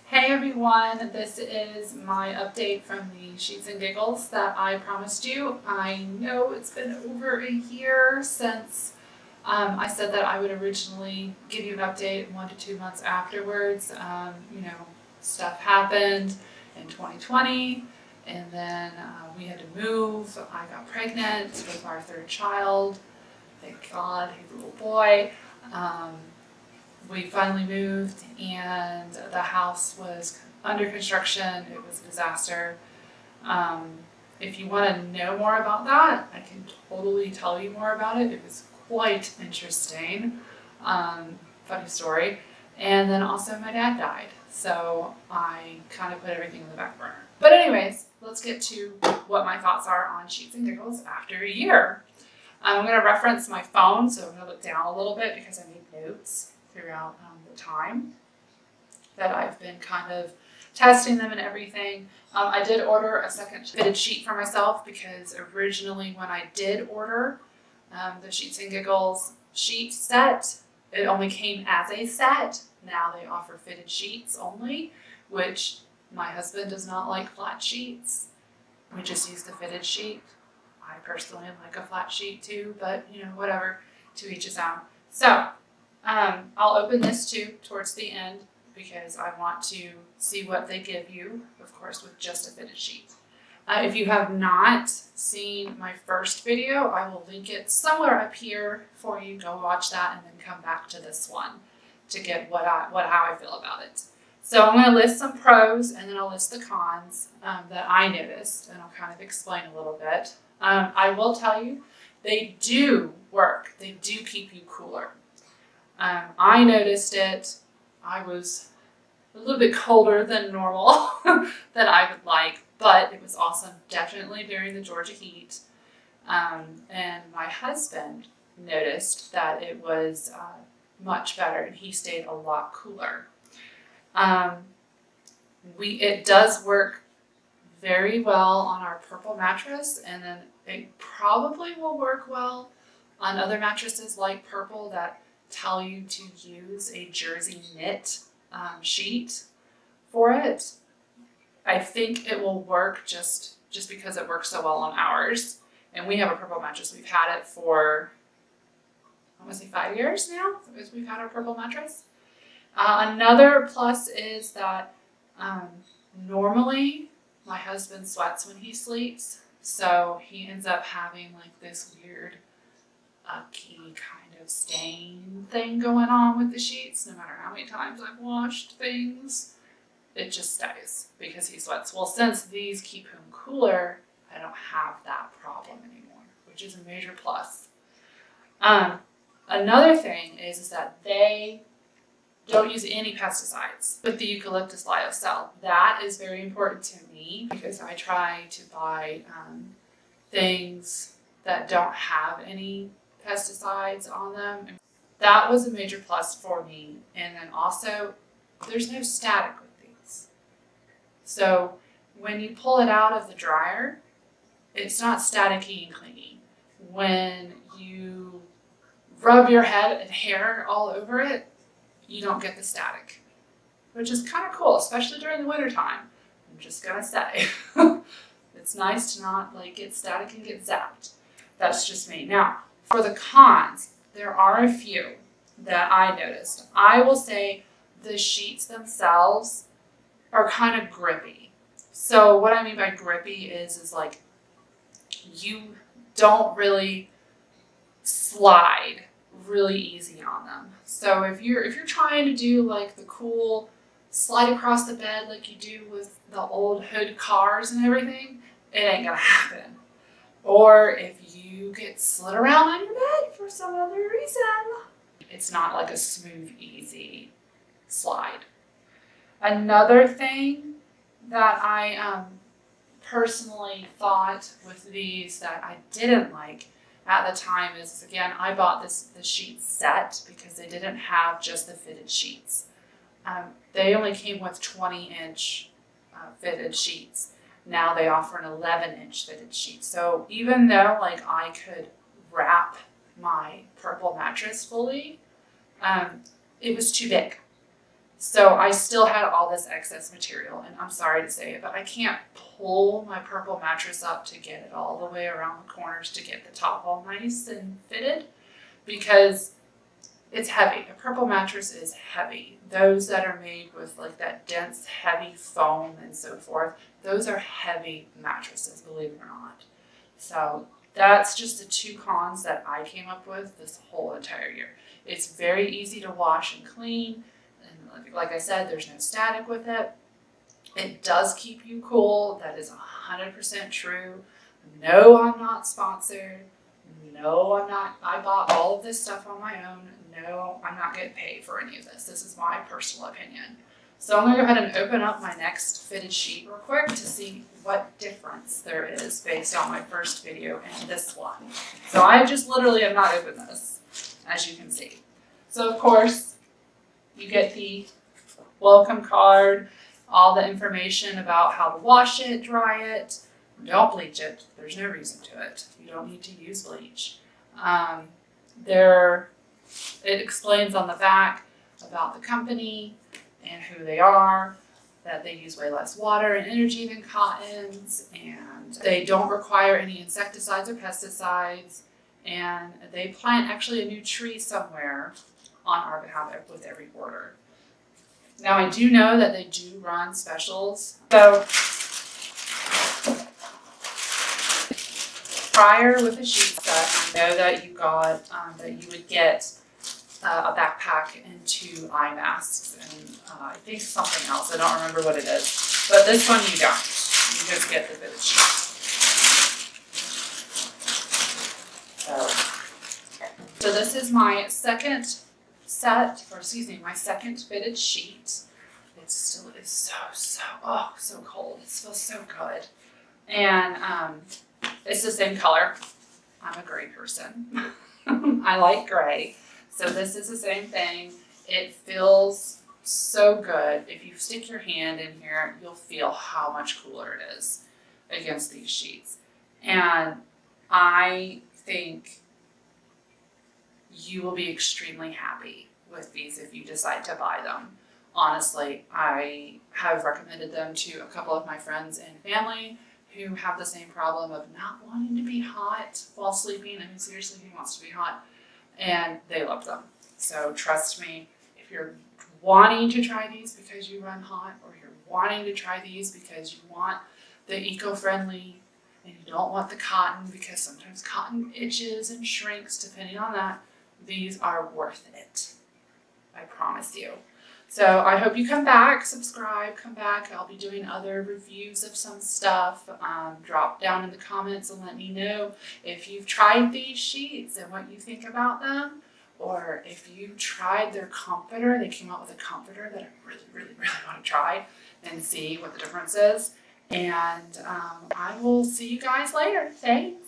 Hey everyone, this is my update from the Sheets and Giggles that I promised you. I know it's been over a year since I said that I would originally give you an update 1 to 2 months afterwards. Stuff happened in 2020 and then we had to move. I got pregnant with our third child. Thank God, he's a little boy. We finally moved and the house was under construction. It was a disaster. If you want to know more about that, I can totally tell you more about it. It was quite interesting. Funny story. And then also my dad died. So I kind of put everything in the back burner. But anyways, let's get to what my thoughts are on Sheets and Giggles after a year. I'm going to reference my phone, so I'm going to look down a little bit because I made notes throughout the time that I've been kind of testing them and everything. I did order a second fitted sheet for myself because originally when I did order the Sheets and Giggles sheet set, it only came as a set. Now they offer fitted sheets only, which my husband does not like flat sheets. We just use the fitted sheet. I personally like a flat sheet too, but whatever, to each his own. So I'll open this too towards the end because I want to see what they give you, of course, with just a fitted sheet. If you have not seen my first video, I will link it somewhere up here for you. Go watch that and then come back to this one to get how I feel about it. So I'm going to list some pros and then I'll list the cons that I noticed, and I'll kind of explain a little bit. I will tell you, they do work. They do keep you cooler. I noticed it. I was a little bit colder than normal than I would like, but it was awesome, definitely during the Georgia heat. And my husband noticed that it was much better, and he stayed a lot cooler. It does work very well on our purple mattress, and then it probably will work well on other mattresses like purple that tell you to use a jersey knit sheet for it. I think it will work just because it works so well on ours. And we have a purple mattress. We've had it for, I want to say 5 years now, as we've had our purple mattress. Another plus is that normally my husband sweats when he sleeps, so he ends up having like this weird icky kind of stain thing going on with the sheets. No matter how many times I've washed things, it just stays because he sweats. Well, since these keep him cooler, I don't have that problem anymore, which is a major plus. Another thing is that they don't use any pesticides with the Eucalyptus Lyocell. That is very important to me because I try to buy things that don't have any pesticides on them. That was a major plus for me. And then also, there's no static with these. So when you pull it out of the dryer, it's not staticky and clingy. When you rub your head and hair all over it, you don't get the static, which is kind of cool, especially during the winter time. I'm just gonna say, it's nice to not get static and get zapped. That's just me. Now, for the cons, there are a few that I noticed. I will say the sheets themselves are kind of grippy. So what I mean by grippy is like you don't really slide really easy on them. So if you're trying to do like the cool slide across the bed like you do with the old hood cars and everything, it ain't gonna happen. Or if you get slid around on your bed for some other reason, it's not like a smooth, easy slide. Another thing that I personally thought with these that I didn't like at the time is, again, I bought the sheet set because they didn't have just the fitted sheets. They only came with 20-inch fitted sheets. Now they offer an 11-inch fitted sheet. So even though I could wrap my purple mattress fully, it was too big. So I still had all this excess material, and I'm sorry to say it, but I can't pull my purple mattress up to get it all the way around the corners to get the top all nice and fitted, because it's heavy. A purple mattress is heavy. Those that are made with like that dense, heavy foam and so forth, those are heavy mattresses, believe it or not. So that's just the 2 cons that I came up with this whole entire year. It's very easy to wash and clean. And like I said, there's no static with it. It does keep you cool. That is 100% true. No, I'm not sponsored. No, I'm not. I bought all of this stuff on my own. No, I'm not getting paid for any of this. This is my personal opinion. So I'm going to go ahead and open up my next fitted sheet real quick to see what difference there is based on my first video and this one. So I just literally have not opened this, as you can see. So of course, you get the welcome card, all the information about how to wash it, dry it. Don't bleach it. There's no reason to it. You don't need to use bleach. It explains on the back about the company and who they are, that they use way less water and energy than cottons, and they don't require any insecticides or pesticides, and they plant actually a new tree somewhere on our behalf with every order. Now I do know that they do run specials. So prior with the sheet set, I know that you got that you would get a backpack and 2 eye masks and I think something else. I don't remember what it is. But this one you don't. You just get the fitted sheet. So this is my second my second fitted sheet. It still is so cold. It feels so good. And it's the same color. I'm a gray person. I like gray. So this is the same thing. It feels so good. If you stick your hand in here, you'll feel how much cooler it is against these sheets. And I think you will be extremely happy with these if you decide to buy them. Honestly, I have recommended them to a couple of my friends and family who have the same problem of not wanting to be hot while sleeping. I mean, seriously, who wants to be hot? And they love them. So trust me, if you're wanting to try these because you run hot, or you're wanting to try these because you want the eco-friendly and you don't want the cotton because sometimes cotton itches and shrinks depending on that, these are worth it. I promise you. So I hope you come back, subscribe, come back. I'll be doing other reviews of some stuff. Drop down in the comments and let me know if you've tried these sheets and what you think about them. Or if you tried their comforter. They came out with a comforter that I really want to try and see what the difference is. And I will see you guys later. Thanks.